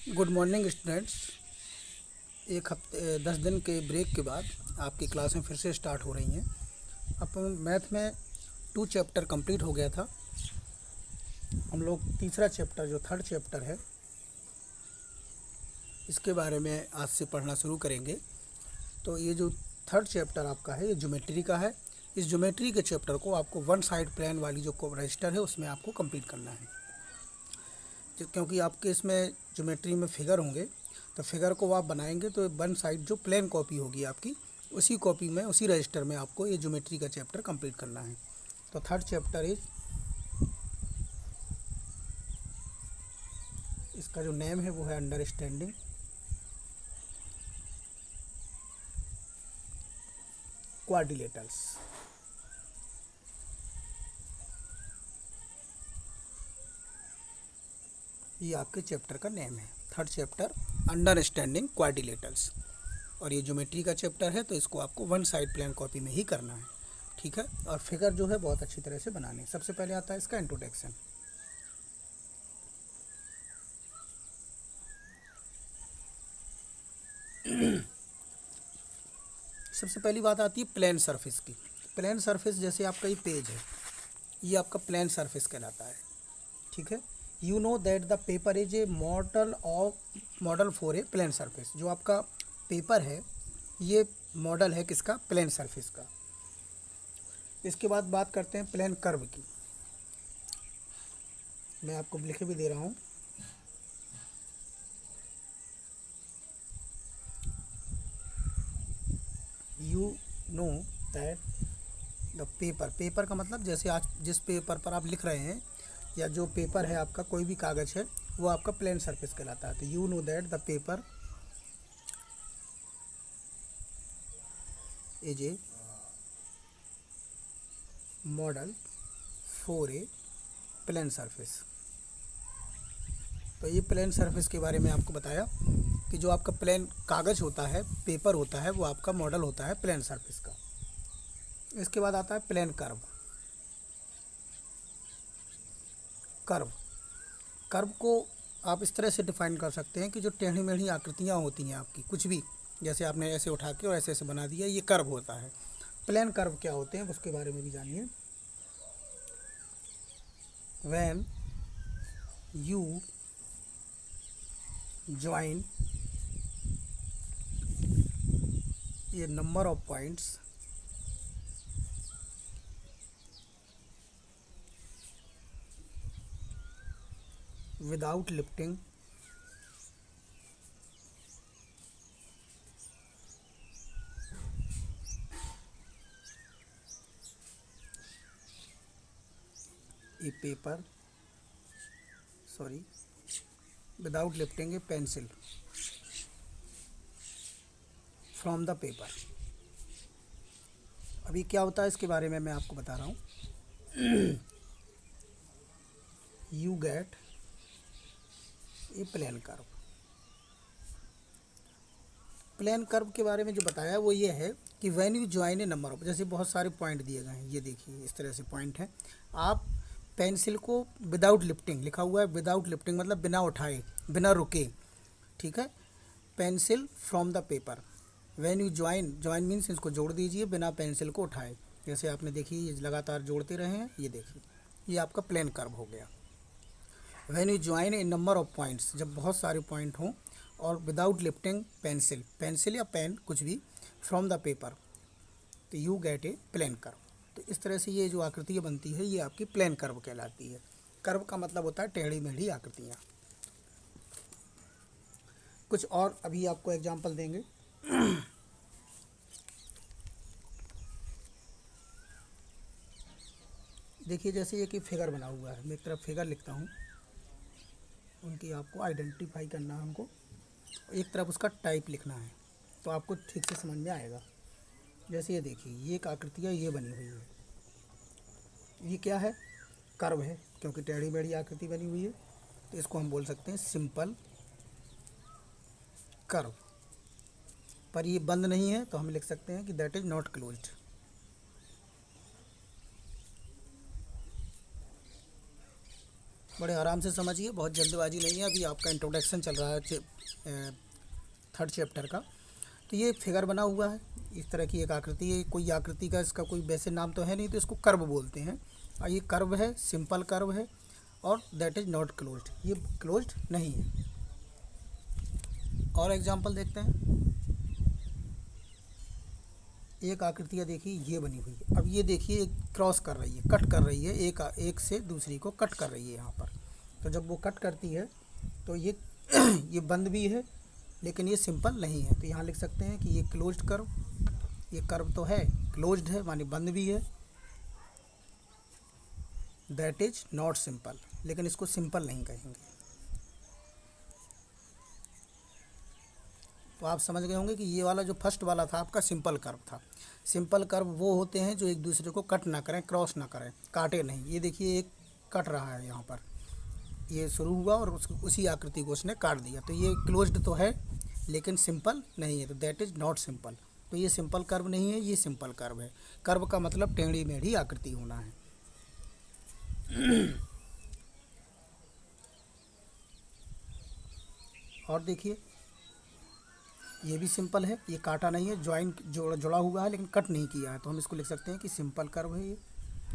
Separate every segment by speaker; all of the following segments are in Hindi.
Speaker 1: Good morning students. एक हफ्ते 10 दिन के ब्रेक के बाद आपकी क्लासें फिर से स्टार्ट हो रही हैं। अपन मैथ में 2 चैप्टर कंप्लीट हो गया था। हम लोग तीसरा चैप्टर जो थर्ड चैप्टर है इसके बारे में आज से पढ़ना शुरू करेंगे। तो ये जो थर्ड चैप्टर आपका है ये ज्योमेट्री का है। इस ज्योमेट्री के चैप्टर को आपको वन साइड प्लान वाली जो रजिस्टर है उसमें आपको कंप्लीट करना है, क्योंकि आपके इसमें ज्योमेट्री में फिगर होंगे तो फिगर को आप बनाएंगे तो वन साइड जो प्लेन कॉपी होगी आपकी उसी कॉपी में उसी रजिस्टर में आपको ये ज्योमेट्री का चैप्टर कंप्लीट करना है। तो थर्ड चैप्टर इज, इसका जो नेम है वो है अंडरस्टैंडिंग क्वाड्रिलेटरल्स। ये आपके चैप्टर का नेम है, थर्ड चैप्टर अंडरस्टैंडिंग क्वाड्रिलेटरल्स। और ये ज्योमेट्री का चैप्टर है तो इसको आपको वन साइड प्लान कॉपी में ही करना है, ठीक है। और फिगर जो है बहुत अच्छी तरह से बनाने। सबसे पहले आता है इसका इंट्रोडक्शन। सबसे पहली बात आती है प्लेन सरफेस की। प्लेन सरफेस जैसे आपका ये पेज है, ये आपका प्लेन सरफेस कहलाता है, ठीक है। You know that the paper is a model for a plane surface. जो आपका पेपर है ये मॉडल है किसका? प्लेन सरफेस का। इसके बाद बात करते हैं प्लेन कर्व की। मैं आपको लिख भी दे रहा हूँ। You know that the paper का मतलब जैसे आज जिस पेपर पर आप लिख रहे हैं या जो पेपर है आपका, कोई भी कागज़ है, वो आपका प्लेन सरफेस कहलाता है। तो you know that the paper is a model for a plane surface. तो ये प्लेन सरफेस के बारे में आपको बताया कि जो आपका प्लेन कागज़ होता है, पेपर होता है, वो आपका मॉडल होता है प्लेन सरफेस का। इसके बाद आता है प्लेन कर्व। कर्व को आप इस तरह से डिफाइन कर सकते हैं कि जो टेढ़ी मेढ़ी आकृतियाँ होती हैं आपकी, कुछ भी, जैसे आपने ऐसे उठा के और ऐसे ऐसे बना दिया, ये कर्व होता है। प्लेन कर्व क्या होते हैं उसके बारे में भी जानिए। When you join a number of points without lifting a paper, without lifting a pencil from the paper। अभी क्या होता है इसके बारे में मैं आपको बता रहा हूँ। You get a plane curve. Plane curve के बारे में जो बताया वो ये है कि when you join a number of, जैसे बहुत सारे पॉइंट दिए गए हैं, ये देखिए इस तरह से पॉइंट हैं। आप पेंसिल को विदाउट लिफ्टिंग, लिखा हुआ है विदाउट लिफ्टिंग मतलब बिना उठाए, बिना रुके, ठीक है। Pencil from the paper. When you join means इसको जोड़ दीजिए बिना पेंसिल को उठाए। जैसे आपने देखिए ये लगातार जोड़ते रहे हैं, ये देखिए ये आपका प्लेन कर्व हो गया। When you join a number of points, जब बहुत सारे पॉइंट हों, और विदाउट लिफ्टिंग पेंसिल या पेन कुछ भी, फ्रॉम द पेपर, तो you get a plane curve. तो इस तरह से ये जो आकृतियाँ बनती है ये आपकी प्लेन कर्व कहलाती है। कर्व का मतलब होता है टेढ़ी मेढ़ी आकृतियाँ। कुछ और अभी आपको एग्जाम्पल देंगे। देखिए जैसे ये कि फिगर बना हुआ है, मैं एक तरफ फिगर लिखता हूँ, उनकी आपको आइडेंटिफाई करना है हमको, एक तरफ उसका टाइप लिखना है, तो आपको ठीक से समझ में आएगा। जैसे ये देखिए ये एक आकृतियाँ ये बनी हुई है, ये क्या है? कर्व है, क्योंकि टेढ़ी मेढ़ी आकृति बनी हुई है, तो इसको हम बोल सकते हैं सिंपल कर्व। पर ये बंद नहीं है तो हम लिख सकते हैं कि दैट इज नॉट क्लोज्ड। बड़े आराम से समझिए, बहुत जल्दबाजी नहीं है, अभी आपका इंट्रोडक्शन चल रहा है थर्ड चैप्टर का। तो ये फिगर बना हुआ है, इस तरह की एक आकृति है, कोई आकृति का इसका कोई वैसे नाम तो है नहीं, तो इसको कर्व बोलते हैं। और ये कर्व है, सिंपल कर्व है, और दैट इज़ नॉट क्लोज्ड, ये क्लोज्ड नहीं है। और एग्जांपल देखते हैं। एक आकृतियाँ देखिए ये बनी हुई है, अब ये देखिए क्रॉस कर रही है, कट कर रही है, एक से दूसरी को कट कर रही है यहाँ पर। तो जब वो कट करती है तो ये ये बंद भी है, लेकिन ये सिंपल नहीं है। तो यहाँ लिख सकते हैं कि ये क्लोज्ड कर्व, ये कर्व तो है, क्लोज्ड है माने बंद भी है, दैट इज नॉट सिंपल, लेकिन इसको सिंपल नहीं कहेंगे। तो आप समझ गए होंगे कि ये वाला जो फर्स्ट वाला था आपका सिंपल कर्व था। सिंपल कर्व वो होते हैं जो एक दूसरे को कट ना करें, क्रॉस ना करें, काटे नहीं। ये देखिए एक कट रहा है यहाँ पर, ये शुरू हुआ और उसी आकृति को उसने काट दिया, तो ये क्लोज्ड तो है लेकिन सिंपल नहीं है, तो दैट इज़ नॉट सिंपल। तो ये सिंपल कर्व नहीं है, ये सिंपल कर्व है। कर्व का मतलब टेढ़ी मेढ़ी आकृति होना है। और देखिए ये भी सिंपल है, ये काटा नहीं है, ज्वाइन जुड़ा हुआ है लेकिन कट नहीं किया है, तो हम इसको लिख सकते हैं कि सिंपल कर्व है। ये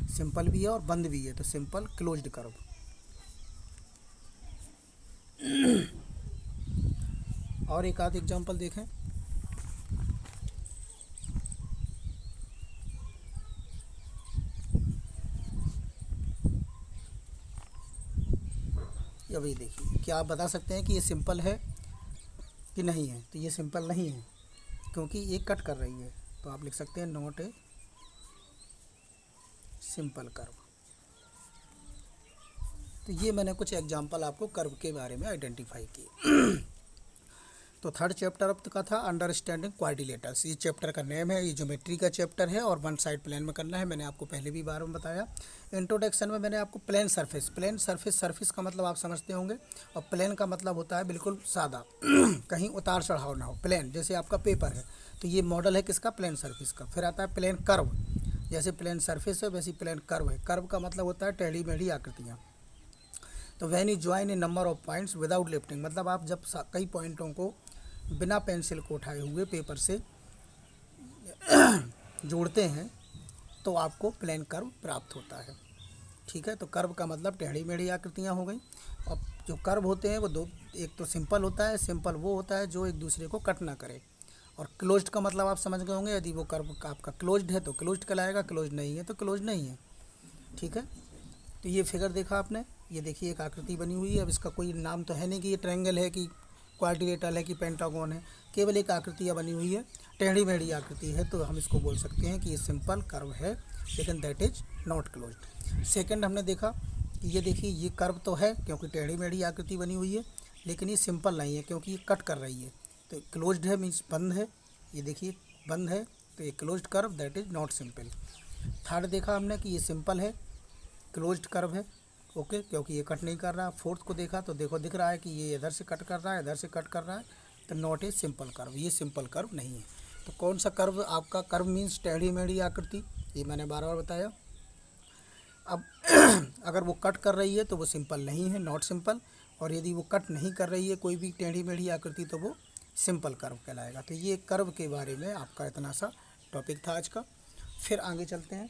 Speaker 1: सिंपल भी है और बंद भी है, तो सिंपल क्लोज्ड कर्व। और एक आध एग्जांपल देखें। अभी देखिए, क्या आप बता सकते हैं कि ये सिंपल है कि नहीं है? तो ये सिंपल नहीं है क्योंकि ये कट कर रही है, तो आप लिख सकते हैं नॉट ए सिंपल कर्व। तो ये मैंने कुछ एग्जांपल आपको कर्व के बारे में आइडेंटिफाई किए। तो थर्ड चैप्टर का था अंडरस्टैंडिंग क्वाड्रिलेटरल्स। ये चैप्टर का नेम है, ये ज्योमेट्री का चैप्टर है और वन साइड प्लेन में करना है। मैंने आपको पहले भी बार में बताया। इंट्रोडक्शन में मैंने आपको प्लेन सरफेस सरफेस का मतलब आप समझते होंगे, और प्लेन का मतलब होता है बिल्कुल सादा, कहीं उतार चढ़ाव ना हो, प्लेन। जैसे आपका पेपर है तो ये मॉडल है किसका? प्लेन सरफेस का। फिर आता है प्लेन कर्व, जैसे प्लेन सरफेस है वैसे प्लेन कर्व है। कर्व का मतलब होता है टेढ़ी मेढ़ी आकृतियाँ। तो when you join a number of points without lifting, मतलब आप जब कई पॉइंटों को बिना पेंसिल को उठाए हुए पेपर से जोड़ते हैं तो आपको प्लेन कर्व प्राप्त होता है। ठीक है, तो कर्व का मतलब टेढ़ी मेढ़ी आकृतियाँ हो गई। और जो कर्व होते हैं वो दो, एक तो सिंपल होता है, सिंपल वो होता है जो एक दूसरे को कट ना करे। और क्लोज्ड का मतलब आप समझ गए होंगे, यदि वो कर्व आपका क्लोज्ड है तो क्लोज्ड कहलाएगा, क्लोज्ड नहीं है तो क्लोज्ड नहीं है। ठीक है, तो ये फिगर देखा आपने, ये देखिए एक आकृति बनी हुई है। अब इसका कोई नाम तो है नहीं कि ये ट्रायंगल है कि क्वाड्रिलेटरल है कि पेंटागन है, केवल एक आकृतियाँ बनी हुई है, टेढ़ी मेढ़ी आकृति है, तो हम इसको बोल सकते हैं कि ये सिंपल कर्व है, लेकिन that is not closed. Second हमने देखा कि ये देखिए ये कर्व तो है क्योंकि टेढ़ी मेढ़ी आकृति बनी हुई है, लेकिन ये सिंपल नहीं है क्योंकि ये कट कर रही है। तो क्लोज्ड है मीन्स बंद है, ये देखिए बंद है, तो ये closed curve that is not simple. Third देखा हमने कि ये सिंपल है, क्लोज्ड कर्व है, ओके, क्योंकि ये कट नहीं कर रहा। फोर्थ को देखा तो देखो दिख रहा है कि ये इधर से कट कर रहा है, इधर से कट कर रहा है, तो नॉट ए सिंपल कर्व, ये सिंपल कर्व नहीं है। तो कौन सा कर्व आपका? कर्व मीन्स टेढ़ी मेढ़ी आकृति, ये मैंने बार बार बताया। अब अगर वो कट कर रही है तो वो सिंपल नहीं है, नॉट सिंपल। और यदि वो कट नहीं कर रही है कोई भी टेढ़ी मेढ़ी आकृति तो वो सिंपल कर्व कहलाएगा। तो ये कर्व के बारे में आपका इतना सा टॉपिक था आज का। फिर आगे चलते हैं।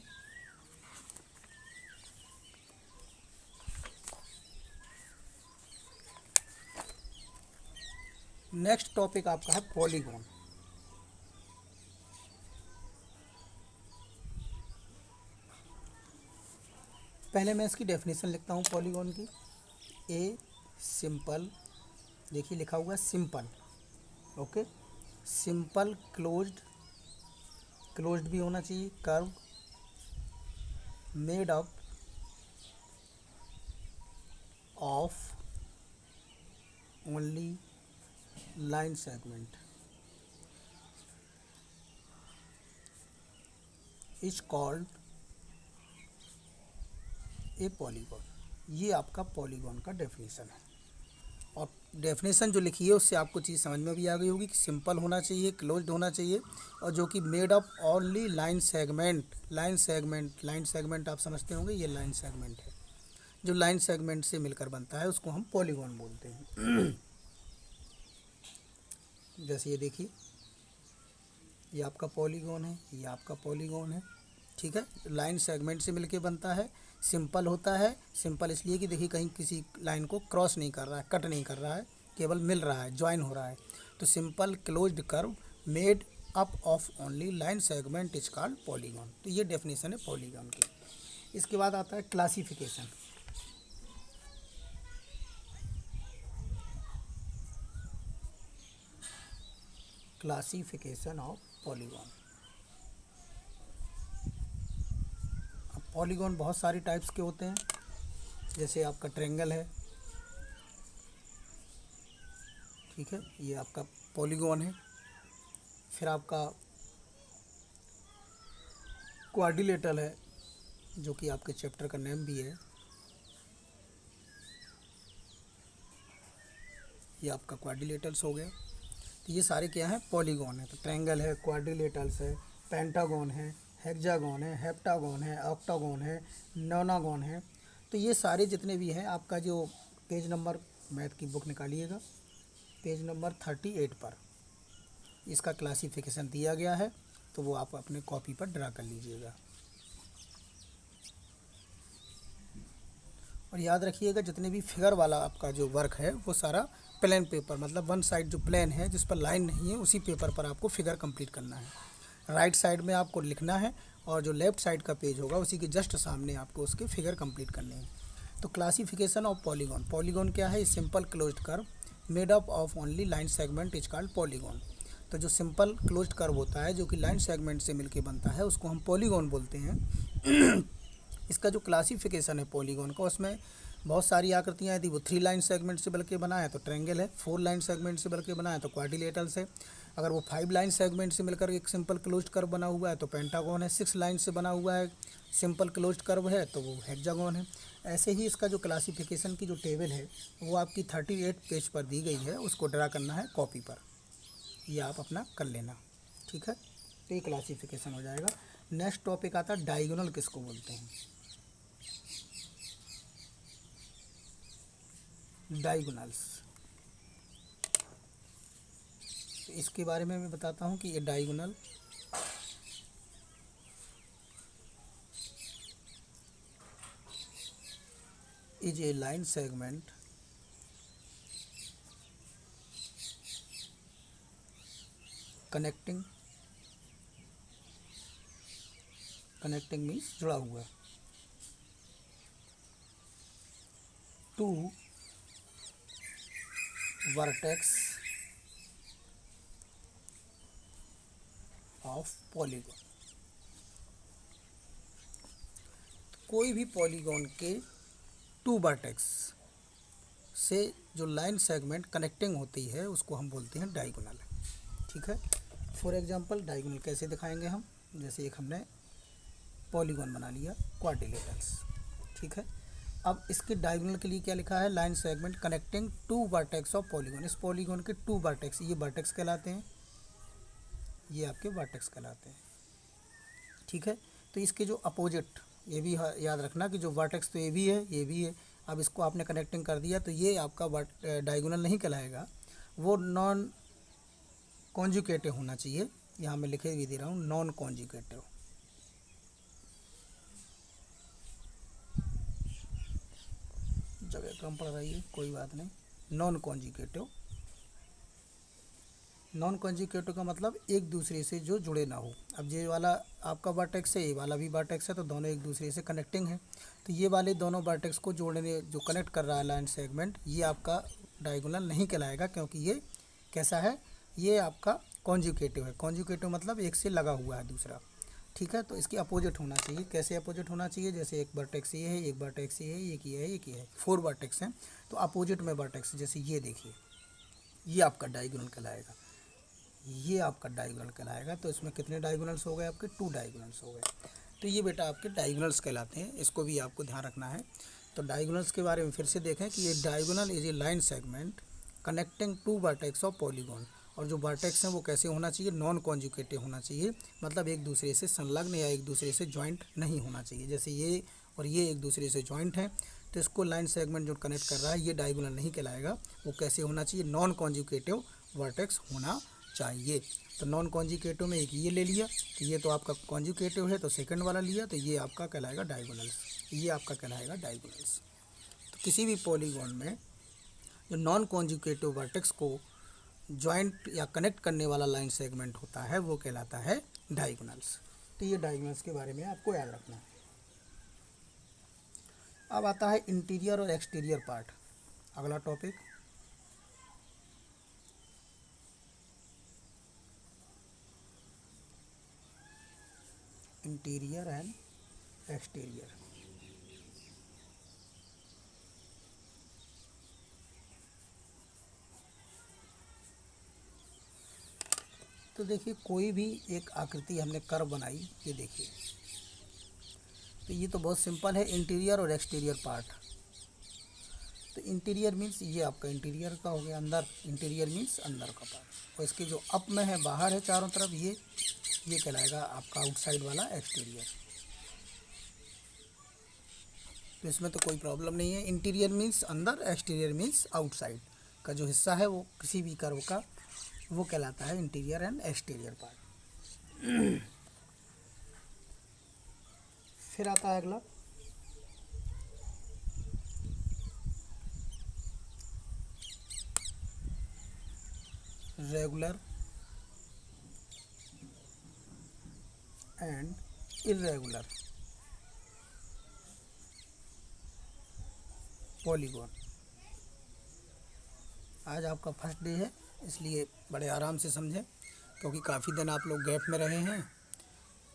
Speaker 1: नेक्स्ट टॉपिक आपका है पॉलीगॉन। पहले मैं इसकी डेफिनेशन लिखता हूँ पॉलीगॉन की। ए सिंपल, देखिए लिखा हुआ है simple, okay, simple closed, closed भी होना चाहिए, curve made up of only line segment is called a polygon. ये आपका पॉलीगॉन का डेफिनेशन है। और डेफिनेशन जो लिखी है उससे आपको चीज़ समझ में भी आ गई होगी कि सिंपल होना चाहिए, क्लोज्ड होना चाहिए, और जो कि made up only line segment. Line segment आप समझते होंगे, ये लाइन सेगमेंट है। जो लाइन सेगमेंट से मिलकर बनता है उसको हम पॉलीगॉन बोलते हैं। जैसे ये देखिए, ये आपका पॉलीगॉन है, ये आपका पॉलीगॉन है, ठीक है। लाइन सेगमेंट से मिलके बनता है, सिंपल होता है। सिंपल इसलिए कि देखिए कहीं किसी लाइन को क्रॉस नहीं कर रहा है, कट नहीं कर रहा है, केवल मिल रहा है, ज्वाइन हो रहा है। तो simple closed curve made up of only line segment is called polygon. तो ये डेफिनेशन है पॉलीगॉन की। इसके बाद आता है क्लासिफिकेशन। Classification of polygon. अब पॉलीगॉन बहुत सारी टाइप्स के होते हैं। जैसे आपका ट्रायंगल है, ठीक है, ये आपका पॉलीगॉन है। फिर आपका क्वाड्रिलेटरल है, जो कि आपके चैप्टर का नेम भी है। ये आपका क्वाड्रिलेटरल्स हो गया। तो ये सारे क्या हैं, पॉलीगॉन है। तो ट्रायंगल है, क्वाड्रिलेटरल्स है, पेंटागॉन है, हेक्सागॉन है, हेप्टागॉन है, ऑक्टागॉन है, नोनागॉन है। तो ये सारे जितने भी हैं, आपका जो पेज नंबर, मैथ की बुक निकालिएगा, पेज नंबर 38 पर इसका क्लासिफिकेशन दिया गया है। तो वो आप अपने कॉपी पर ड्रा कर लीजिएगा। और याद रखिएगा, जितने भी फिगर वाला आपका जो वर्क है वो सारा प्लेन पेपर, मतलब वन साइड जो प्लेन है जिस पर लाइन नहीं है, उसी पेपर पर आपको फिगर कंप्लीट करना है। राइट साइड में आपको लिखना है, और जो लेफ्ट साइड का पेज होगा उसी के जस्ट सामने आपको उसके फिगर कंप्लीट करने हैं। तो क्लासिफिकेशन ऑफ पॉलीगॉन। पॉलीगॉन क्या है? Simple closed curve made up of only line segment is called polygon. तो जो सिंपल क्लोज्ड कर्व होता है, जो कि लाइन सेगमेंट से मिलके बनता है, उसको हम पॉलीगॉन बोलते हैं। इसका जो क्लासिफिकेशन है पॉलीगॉन का, उसमें बहुत सारी आकृतियाँ। यदि वो 3 लाइन सेगमेंट से बल्कि बना है तो ट्रायंगल है, 4 लाइन सेगमेंट से बल्कि बना है तो क्वाड्रिलेटरल्स है। अगर वो 5 लाइन सेगमेंट से मिलकर एक सिंपल क्लोज्ड कर्व बना हुआ है तो पेंटागॉन है। 6 लाइन से बना हुआ है, सिंपल क्लोज्ड कर्व है, तो वो हेक्सागॉन है। ऐसे ही इसका जो क्लासिफिकेशन की जो टेबल है वो आपकी 38 पेज पर दी गई है, उसको ड्रा करना है कॉपी पर। ये आप अपना कर लेना, ठीक है। तो ये क्लासिफिकेशन हो जाएगा। नेक्स्ट टॉपिक आता है डायगोनल किसको बोलते हैं। डायगोनल्स, तो इसके बारे में मैं बताता हूँ कि ये diagonal is a line segment connecting means जुड़ा हुआ, टू वर्टेक्स ऑफ पॉलीगॉन। कोई भी पॉलीगॉन के 2 वर्टेक्स से जो लाइन सेगमेंट कनेक्टिंग होती है उसको हम बोलते हैं डायगोनल, ठीक है। फॉर एग्जांपल डायगोनल कैसे दिखाएंगे हम, जैसे एक हमने पॉलीगॉन बना लिया, क्वाड्रिलेटरल्स, ठीक है। अब इसके डायगोनल के लिए क्या लिखा है, line segment connecting 2 vertex of polygon. इस पॉलीगॉन के 2 वर्टेक्स, ये वर्टेक्स कहलाते हैं, ये आपके वर्टेक्स कहलाते हैं, ठीक है। तो इसके जो अपोजिट, ये भी याद रखना कि जो वर्टेक्स तो ये भी है, ये भी है। अब इसको आपने कनेक्टिंग कर दिया तो ये आपका डायगोनल नहीं कहलाएगा, वो नॉन कॉन्जुगेटिव होना चाहिए। यहाँ मैं लिखे भी दे रहा हूँ, नॉन कॉन्जुगेटिव। जगह कम पड़ रही है, कोई बात नहीं। नॉन कॉन्जुगेटिव, नॉन कॉन्जुगेटिव का मतलब एक दूसरे से जो जुड़े ना हो। अब ये वाला आपका वर्टेक्स है, ये वाला भी वर्टेक्स है, तो दोनों एक दूसरे से कनेक्टिंग है। तो ये वाले दोनों वर्टेक्स को जोड़ने, जो कनेक्ट कर रहा है लाइन सेगमेंट, ये आपका डायगोनल नहीं कहलाएगा, क्योंकि ये कैसा है, ये आपका कॉन्जुगेटिव है। कॉन्जुगेटिव मतलब एक से लगा हुआ है दूसरा, ठीक है। तो इसकी अपोजिट होना चाहिए। कैसे अपोजिट होना चाहिए, जैसे एक वर्टेक्स ये है, एक वर्टेक्स ये है, एक ये है, एक ये है, 4 वर्टेक्स हैं, तो अपोजिट में वर्टेक्स, जैसे ये देखिए, ये आपका डायगोनल कहलाएगा, ये आपका डायगोनल कहलाएगा। तो इसमें कितने डायगोनल्स हो गए आपके, 2 डायगोनल्स हो गए। तो ये बेटा आपके डायगोनल्स कहलाते हैं, इसको भी आपको ध्यान रखना है। तो डायगोनल्स के बारे में फिर से देखें कि ये diagonal is a line segment connecting 2 vertex of polygon. और जो वर्टेक्स हैं वो कैसे होना चाहिए, नॉन कॉन्जुगेटिव होना चाहिए, मतलब एक दूसरे से संलग्न या एक दूसरे से जॉइंट नहीं होना चाहिए। जैसे ये और ये एक दूसरे से जॉइंट हैं, तो इसको लाइन सेगमेंट जो कनेक्ट कर रहा है ये डायगोनल नहीं कहलाएगा। वो कैसे होना चाहिए, नॉन कॉन्जुगेटिव वर्टेक्स होना चाहिए। तो नॉन कॉन्जुगेटिव में एक ये ले लिया, तो ये तो आपका कॉन्जुगेटिव है, तो सेकंड वाला लिया, तो ये आपका कहलाएगा डायगोनल्स, ये आपका कहलाएगा डायगोनल्स। तो किसी भी पॉलीगॉन में जो नॉन कॉन्जुगेटिव वर्टेक्स को जॉइंट या कनेक्ट करने वाला लाइन सेगमेंट होता है वो कहलाता है डायगोनल्स। तो ये डायगोनल्स के बारे में आपको याद रखना है। अब आता है इंटीरियर और एक्सटीरियर पार्ट, अगला टॉपिक। Interior and exterior. तो देखिए कोई भी एक आकृति हमने कर्व बनाई, ये देखिए, तो ये तो बहुत सिंपल है, इंटीरियर और एक्सटीरियर पार्ट। तो इंटीरियर मीन्स ये आपका इंटीरियर का हो गया, अंदर, इंटीरियर मीन्स अंदर का पार्ट, और इसके जो अप में है, बाहर है चारों तरफ, ये कहलाएगा आपका आउटसाइड वाला एक्सटीरियर। तो इसमें तो कोई प्रॉब्लम नहीं है, इंटीरियर मीन्स अंदर, एक्सटीरियर मीन्स आउटसाइड का जो हिस्सा है वो किसी भी कर्व का वो कहलाता है इंटीरियर एंड एक्सटीरियर पार्ट। फिर आता है अगला रेगुलर एंड इर्रेगुलर पॉलीगॉन। आज आपका फर्स्ट डे है, इसलिए बड़े आराम से समझें, क्योंकि काफ़ी दिन आप लोग गैप में रहे हैं,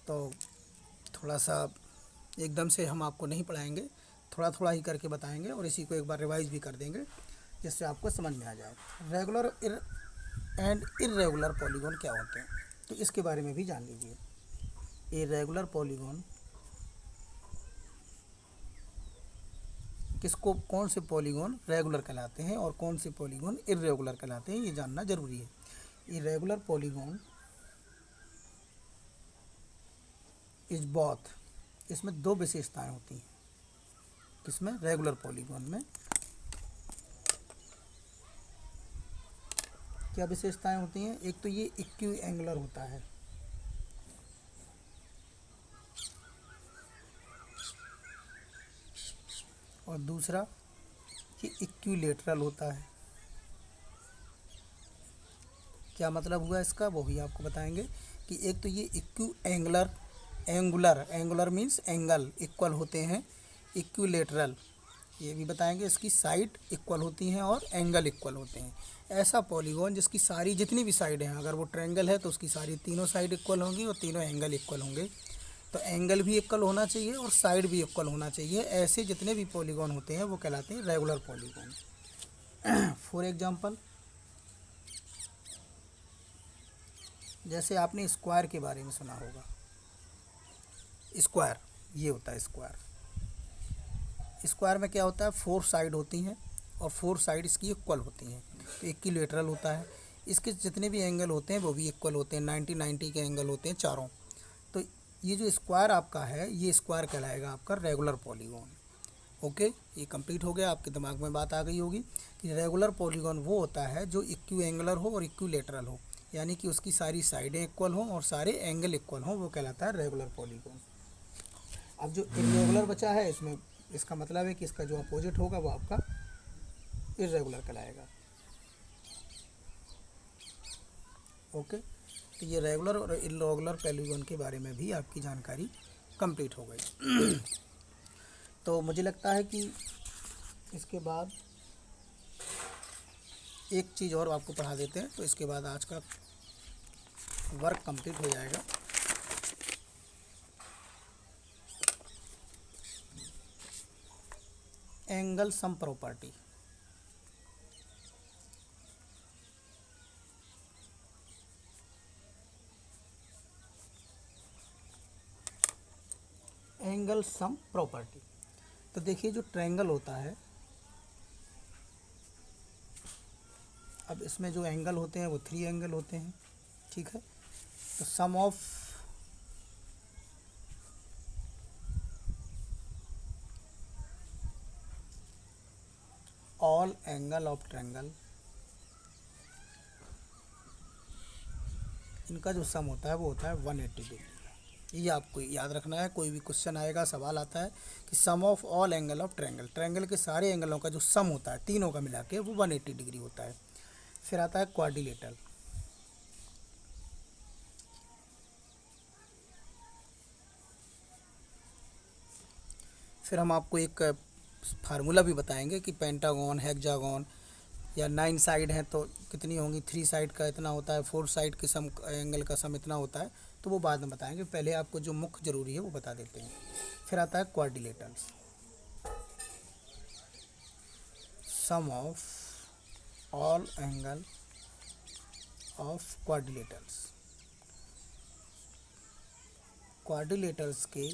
Speaker 1: तो थोड़ा सा एकदम से हम आपको नहीं पढ़ाएंगे, थोड़ा थोड़ा ही करके बताएंगे, और इसी को एक बार रिवाइज भी कर देंगे जिससे आपको समझ में आ जाए। रेगुलर एंड इर्रेगुलर पॉलीगॉन क्या होते हैं, तो इसके बारे में भी जान लीजिए। ये रेगुलर पॉलीगॉन किसको, कौन से पॉलीगॉन रेगुलर कहलाते हैं और कौन से पॉलीगॉन इर्रेगुलर कहलाते हैं, ये जानना जरूरी है। ये रेगुलर पॉलीगॉन इज बोथ, इसमें दो विशेषताएं होती हैं, किसमें, रेगुलर पॉलीगॉन में। क्या विशेषताएं होती हैं, एक तो ये इक्यू एंगुलर होता है, और दूसरा ये इक्विलेटरल होता है। क्या मतलब हुआ इसका, वो भी आपको बताएंगे कि एक तो ये equiangular, angular means angle equal होते हैं, इक्विलेटरल ये भी बताएंगे, इसकी साइड इक्वल होती हैं और एंगल इक्वल होते हैं। ऐसा पॉलीगॉन जिसकी सारी जितनी भी साइड हैं, अगर वो ट्रायंगल है तो उसकी सारी तीनों साइड इक्वल होंगी और तीनों एंगल इक्वल होंगे। तो एंगल भी इक्वल होना चाहिए और साइड भी इक्वल होना चाहिए। ऐसे जितने भी पॉलीगॉन होते हैं वो कहलाते हैं रेगुलर पॉलीगॉन। फॉर एग्जांपल, जैसे आपने स्क्वायर के बारे में सुना होगा, स्क्वायर ये होता है स्क्वायर। स्क्वायर में क्या होता है, 4 साइड होती हैं और 4 साइड इसकी इक्वल होती हैं, तो इक्विलेटरल होता है। इसके जितने भी एंगल होते हैं वो भी इक्वल होते हैं, 90-90 के एंगल होते हैं चारों। तो ये जो स्क्वायर आपका है, ये स्क्वायर कहलाएगा आपका रेगुलर पॉलीगॉन। ओके, ये कंप्लीट हो गया, आपके दिमाग में बात आ गई होगी कि रेगुलर पॉलीगॉन वो होता है जो इक्यू एंगुलर हो और इक्विलेटरल हो, यानी कि उसकी सारी साइडें इक्वल हों और सारे एंगल इक्वल हों, वो कहलाता है रेगुलर पॉलीगॉन। अब जो इर्रेगुलर बचा है, इसमें इसका मतलब है कि इसका जो अपोजिट होगा वो आपका इर्रेगुलर कहलाएगा। ओके, तो ये रेगुलर और इर्रेगुलर पॉलीगॉन के बारे में भी आपकी जानकारी कंप्लीट हो गई। तो मुझे लगता है कि इसके बाद एक चीज़ और आपको पढ़ा देते हैं, तो इसके बाद आज का वर्क कंप्लीट हो जाएगा। Angle sum property. Angle sum property, तो देखिए जो ट्रायंगल होता है, अब इसमें जो एंगल होते हैं वो 3 एंगल होते हैं, ठीक है। तो sum of all angle of triangle, इनका जो सम होता है वो होता है 180 डिग्री। ये आपको याद रखना है, कोई भी क्वेश्चन आएगा, सवाल आता है कि sum of all angle of triangle, triangle के सारे एंगलों का जो सम होता है तीनों का मिला के वो 180 डिग्री होता है। फिर आता है क्वाड्रिलेटरल, फिर हम आपको एक फार्मूला भी बताएंगे कि पेंटागन, हेक्सागन या 9 साइड हैं तो कितनी होंगी, 3 साइड का इतना होता है, 4 साइड के सम एंगल का सम इतना होता है, तो वो बाद में बताएंगे, पहले आपको जो मुख्य ज़रूरी है वो बता देते हैं। फिर आता है quadrilaterals, sum of all angle of quadrilaterals, quadrilaterals के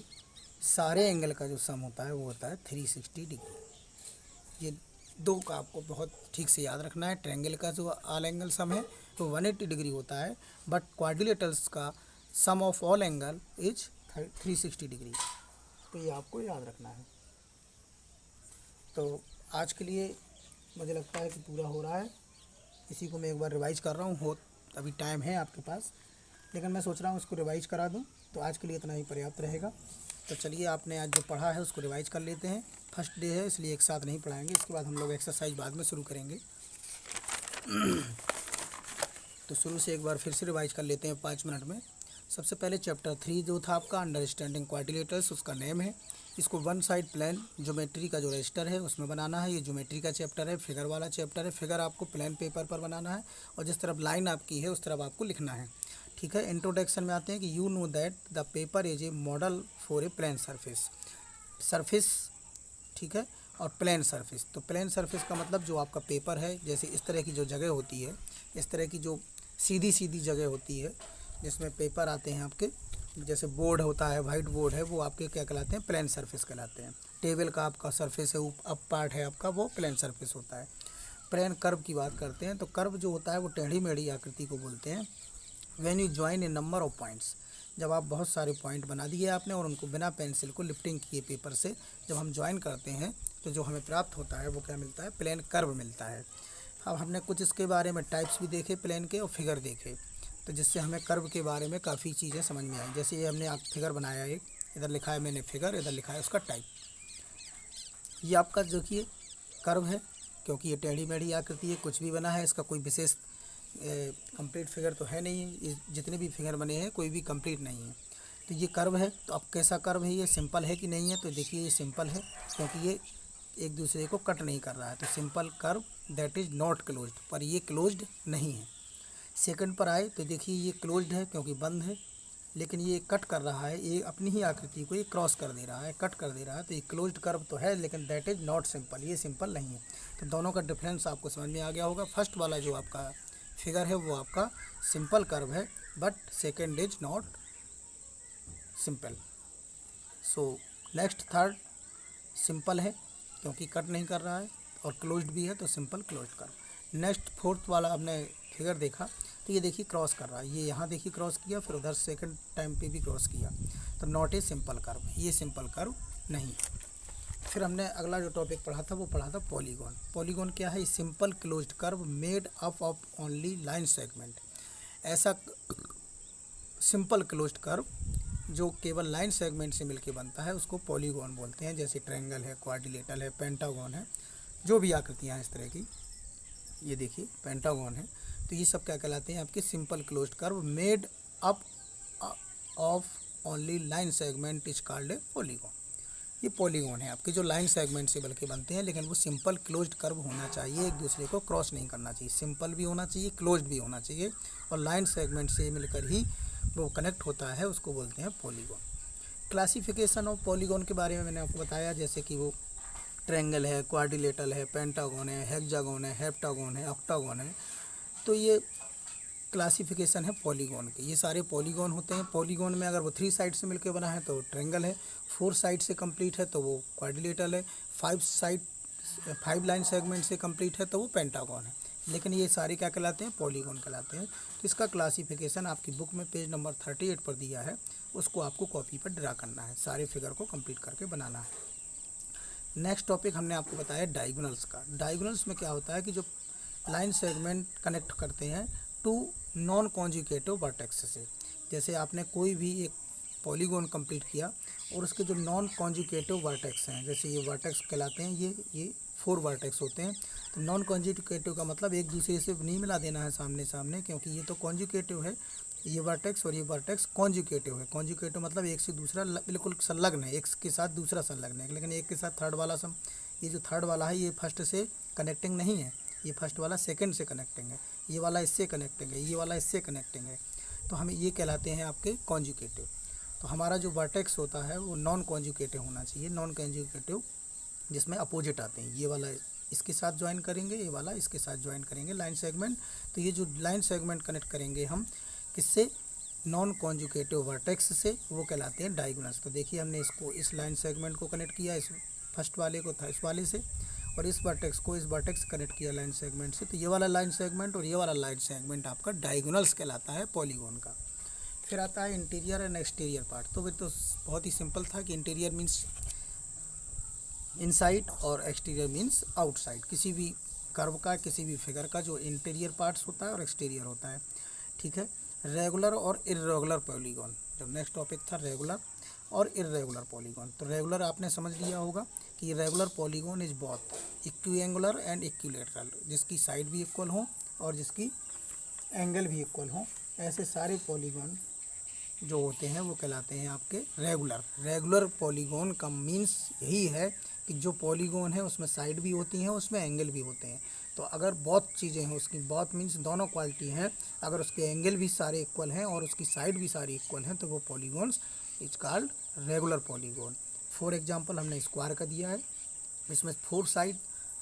Speaker 1: सारे एंगल का जो सम होता है वो होता है 360 डिग्री। ये दो का आपको बहुत ठीक से याद रखना है। ट्रायंगल का जो ऑल एंगल सम है तो 180 डिग्री होता है, बट क्वाड्रिलेटरल्स का sum of all angle is 360 degree, तो ये आपको याद रखना है। तो आज के लिए मुझे लगता है कि पूरा हो रहा है, इसी को मैं एक बार रिवाइज कर रहा हूँ, हो अभी टाइम है आपके पास, लेकिन मैं सोच रहा हूँ इसको रिवाइज करा दूँ, तो आज के लिए इतना ही पर्याप्त रहेगा। तो चलिए आपने आज जो पढ़ा है उसको रिवाइज कर लेते हैं। फर्स्ट डे है इसलिए एक साथ नहीं पढ़ाएंगे, इसके बाद हम लोग एक्सरसाइज बाद में शुरू करेंगे। तो शुरू से एक बार फिर से रिवाइज कर लेते हैं 5 मिनट में। सबसे पहले चैप्टर 3 जो था आपका अंडरस्टैंडिंग क्वाड्रिलेटरल्स, उसका नेम है। इसको वन साइड प्लान ज्योमेट्री का जो रजिस्टर है उसमें बनाना है। ये ज्योमेट्री का चैप्टर है, फिगर वाला चैप्टर है। फिगर आपको प्लान पेपर पर बनाना है और जिस तरफ लाइन आपकी है उस तरफ आपको लिखना है, ठीक है। इंट्रोडक्शन में आते हैं कि you know that the paper is a model for a plane surface, surface, ठीक है, और प्लेन सरफेस। तो प्लेन सरफेस का मतलब जो आपका पेपर है, जैसे इस तरह की जो जगह होती है, इस तरह की जो सीधी सीधी जगह होती है जिसमें पेपर आते हैं आपके, जैसे बोर्ड होता है, वाइट बोर्ड है, वो आपके क्या कहलाते हैं, प्लेन सरफेस कहलाते हैं। टेबल का आपका सरफेस है, अप पार्ट है आपका, वो प्लेन सरफेस होता है। प्लेन कर्व की बात करते हैं तो कर्व जो होता है वो टेढ़ी मेढ़ी आकृति को बोलते हैं। When you join a number of points, जब आप बहुत सारे पॉइंट बना दिए आपने और उनको बिना पेंसिल को लिफ्टिंग किए पेपर से जब हम ज्वाइन करते हैं तो जो हमें प्राप्त होता है वो क्या मिलता है, प्लेन कर्व मिलता है। अब हमने कुछ इसके बारे में टाइप्स भी देखे प्लेन के और फिगर देखे, तो जिससे हमें कर्व के बारे में काफ़ी चीज़ें समझ में आई। जैसे ये हमने फिगर बनाया, एक इधर लिखा है मैंने फिगर, इधर लिखा है उसका टाइप। ये आपका देखिए कर्व है, क्योंकि ये टेढ़ी मेढ़ी आकृति है, कुछ भी बना है, इसका कोई विशेष कंप्लीट फिगर तो है नहीं। जितने भी फिगर बने हैं कोई भी कंप्लीट नहीं है, तो ये कर्व है। तो अब कैसा कर्व है, ये सिंपल है कि नहीं है, तो देखिए ये सिंपल है क्योंकि ये एक दूसरे को कट नहीं कर रहा है, तो simple curve that is not closed, पर ये क्लोज्ड नहीं है। सेकंड पर आए तो देखिए ये क्लोज्ड है क्योंकि बंद है, लेकिन ये कट कर रहा है, ये अपनी ही आकृति को ये क्रॉस कर दे रहा है, कट कर दे रहा है, तो ये क्लोज्ड कर्व तो है लेकिन दैट इज़ नॉट सिंपल, ये सिंपल नहीं है। तो दोनों का डिफरेंस आपको समझ में आ गया होगा। फर्स्ट वाला जो आपका फिगर है वो आपका सिंपल कर्व है, but second is not simple. So next third simple है क्योंकि कट नहीं कर रहा है और क्लोज्ड भी है, तो simple closed curve. Next fourth वाला हमने फिगर देखा तो ये देखिए क्रॉस कर रहा है, ये यहाँ देखिए क्रॉस किया, फिर उधर सेकंड टाइम पे भी क्रॉस किया, तो नॉट ए सिंपल कर्व, ये सिंपल कर्व नहीं है। फिर हमने अगला जो टॉपिक पढ़ा था वो पढ़ा था पॉलीगॉन। पॉलीगॉन क्या है, simple closed curve made up of only line segment. ऐसा सिंपल क्लोज्ड कर्व जो केवल लाइन सेगमेंट से मिलके बनता है उसको पॉलीगॉन बोलते हैं। जैसे ट्रायंगल है, क्वाड्रिलेटरल है, पेंटागन है, जो भी आकृतियाँ हैं इस तरह की, ये देखिए पेंटागन है, तो ये सब क्या कहलाते हैं आपके simple closed curve made up of only line segment is called a polygon. ये पॉलीगॉन है आपके जो लाइन सेगमेंट से बल्कि बनते हैं, लेकिन वो सिंपल क्लोज्ड कर्व होना चाहिए, एक दूसरे को क्रॉस नहीं करना चाहिए, सिंपल भी होना चाहिए, क्लोज्ड भी होना चाहिए, और लाइन सेगमेंट से मिलकर ही वो कनेक्ट होता है, उसको बोलते हैं पॉलीगॉन। क्लासिफिकेशन ऑफ पॉलीगॉन के बारे में मैंने आपको बताया, जैसे कि वो ट्रायंगल है, क्वाड्रिलेटरल है, पेंटागन है, हेक्सागन है, हेप्टागन है, ऑक्टागन है, तो ये क्लासिफिकेशन है पॉलीगॉन के। ये सारे पॉलीगॉन होते हैं। पॉलीगॉन में अगर वो 3 साइड से मिलकर बना है तो ट्रायंगल है, 4 साइड से कंप्लीट है तो वो क्वाड्रिलेटरल है, 5 लाइन सेगमेंट से कंप्लीट है तो वो पेंटागन है। लेकिन ये सारे क्या कहलाते हैं, पॉलीगॉन कहलाते हैं। तो इसका क्लासिफिकेशन आपकी बुक में पेज नंबर 38 पर दिया है, उसको आपको कॉपी पर ड्रा करना है, सारे फिगर को कंप्लीट करके बनाना है। नेक्स्ट टॉपिक हमने आपको बताया डायगोनल्स का। डायगोनल्स में क्या होता है कि जो लाइन सेगमेंट कनेक्ट करते हैं टू नॉन कॉन्जुगेटिव वर्टेक्स से। जैसे आपने कोई भी एक पॉलीगॉन कंप्लीट किया और उसके जो नॉन कॉन्जुगेटिव वर्टेक्स हैं, जैसे ये वर्टेक्स कहलाते हैं, ये 4 वर्टेक्स होते हैं। तो नॉन कॉन्जुगेटिव का मतलब एक दूसरे से नहीं मिला देना है सामने सामने, क्योंकि ये तो कॉन्जुगेटिव है ये वर्टेक्स, और ये वर्टेक्स कॉन्जुगेटिव है। कॉन्जुगेटिव मतलब एक से दूसरा बिल्कुल संलग्न है, एक के साथ दूसरा संलग्न है, लेकिन एक के साथ थर्ड वाला ये जो थर्ड वाला है ये फर्स्ट से कनेक्टिंग नहीं है, ये फर्स्ट वाला सेकंड से कनेक्टिंग है, ये वाला इससे कनेक्टिंग है, ये वाला इससे कनेक्टिंग है। तो हमें ये कहलाते हैं आपके कॉन्जुगेटिव। तो हमारा जो वर्टेक्स होता है वो नॉन कॉन्जुगेटिव होना चाहिए, नॉन कॉन्जुगेटिव जिसमें अपोजिट आते हैं। ये वाला इसके साथ ज्वाइन करेंगे, ये वाला इसके साथ ज्वाइन करेंगे लाइन सेगमेंट। तो ये जो लाइन सेगमेंट कनेक्ट करेंगे हम किससे, नॉन कॉन्जुगेटिव वर्टेक्स से, वो कहलाते हैं डायगोनल्स। तो देखिए हमने इसको इस लाइन सेगमेंट को कनेक्ट किया, इस फर्स्ट वाले को था इस वाले से, और इस वर्टेक्स को इस वर्टेक्स कनेक्ट किया लाइन सेगमेंट से। तो ये वाला लाइन सेगमेंट और ये वाला लाइन सेगमेंट आपका डायगोनल्स कहलाता है पॉलीगॉन का। फिर आता है इंटीरियर एंड एक्सटीरियर पार्ट। तो फिर तो बहुत ही सिंपल था कि इंटीरियर मीन्स इनसाइड और एक्सटीरियर मीन्स आउटसाइड। किसी भी कर्व का, किसी भी फिगर का जो इंटीरियर पार्ट्स होता है और एक्सटीरियर होता है, ठीक है। रेगुलर और इर्रेगुलर पॉलीगॉन, जब नेक्स्ट टॉपिक था रेगुलर और इर्रेगुलर पॉलीगॉन। तो रेगुलर आपने समझ लिया होगा कि regular polygon is both equiangular and equilateral, जिसकी साइड भी इक्वल हो और जिसकी एंगल भी इक्वल हो। ऐसे सारे पॉलीगॉन जो होते हैं वो कहलाते हैं आपके रेगुलर। रेगुलर पॉलीगॉन का मीन्स यही है कि जो पॉलीगॉन है उसमें साइड भी होती हैं, उसमें एंगल भी होते हैं। तो अगर बहुत चीज़ें हैं उसकी, बहुत मीन्स दोनों क्वालिटी हैं, अगर उसके एंगल भी सारे इक्वल हैं और उसकी साइड भी सारी इक्वल हैं, तो वो polygons is called regular polygon. For example हमने स्क्वायर का दिया है, इसमें 4 साइड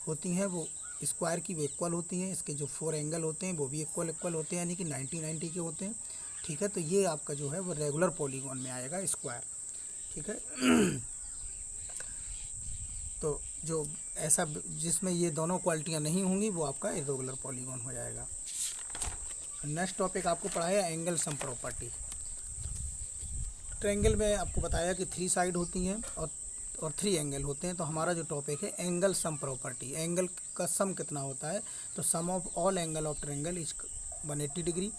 Speaker 1: होती हैं, वो स्क्वायर की वो इक्वल होती हैं, इसके जो 4 एंगल होते हैं वो भी इक्वल होते हैं, यानी कि 90 के होते हैं, ठीक है। तो ये आपका जो है वो रेगुलर पॉलीगॉन में आएगा स्क्वायर, ठीक है। तो जो ऐसा जिसमें ये दोनों क्वालिटियाँ नहीं होंगी वो आपका इर्रेगुलर पॉलीगॉन हो जाएगा। नेक्स्ट टॉपिक आपको पढ़ाया एंगल सम प्रॉपर्टी। ट्रायंगल में आपको बताया कि 3 साइड होती हैं और 3 एंगल होते हैं। तो हमारा जो टॉपिक है एंगल सम प्रॉपर्टी, एंगल का सम कितना होता है। तो sum of all angle of triangle is 180 degree,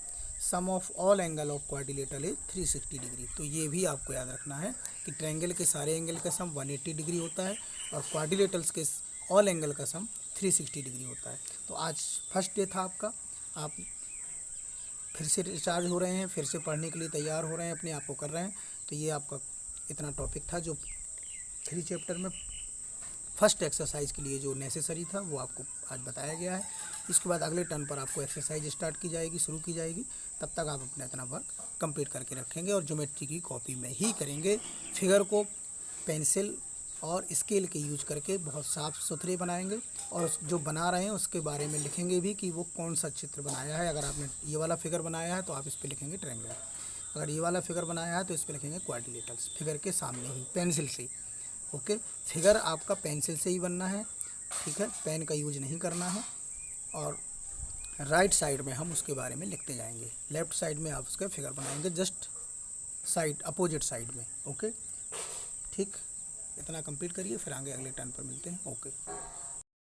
Speaker 1: sum of all angle of quadrilateral is 360 degree. तो ये भी आपको याद रखना है कि ट्रायंगल के सारे एंगल का सम 180 डिग्री होता है और क्वाड्रिलेटरल्स के ऑल एंगल का सम 360 डिग्री होता है। तो आज फर्स्ट डे था आपका, आप फिर से रिचार्ज हो रहे हैं, फिर से पढ़ने के लिए तैयार हो रहे हैं, अपने आप को कर रहे हैं। तो ये आपका इतना टॉपिक था जो 3 चैप्टर में फर्स्ट एक्सरसाइज के लिए जो नेसेसरी था वो आपको आज बताया गया है। इसके बाद अगले टर्न पर आपको एक्सरसाइज स्टार्ट की जाएगी, शुरू की जाएगी। तब तक आप अपना इतना वर्क कंप्लीट करके रखेंगे और ज्योमेट्री की कॉपी में ही करेंगे। फिगर को पेंसिल और स्केल के यूज करके बहुत साफ़ सुथरे बनाएंगे और जो बना रहे हैं उसके बारे में लिखेंगे भी कि वो कौन सा चित्र बनाया है। अगर आपने ये वाला फिगर बनाया है तो आप इस पर लिखेंगे ट्रायंगल, अगर ये वाला फिगर बनाया है तो इस पर लिखेंगे क्वाड्रिलेटरल्स, फिगर के सामने ही पेंसिल से। ओके, फिगर आपका पेंसिल से ही बनना है, ठीक है, पेन का यूज नहीं करना है। और राइट साइड में हम उसके बारे में लिखते जाएंगे, लेफ्ट साइड में आप उसका फिगर बनाएंगे जस्ट साइड अपोजिट साइड में। ओके, ठीक, इतना कंप्लीट करिए, फिर आगे अगले टर्न पर मिलते हैं। ओके।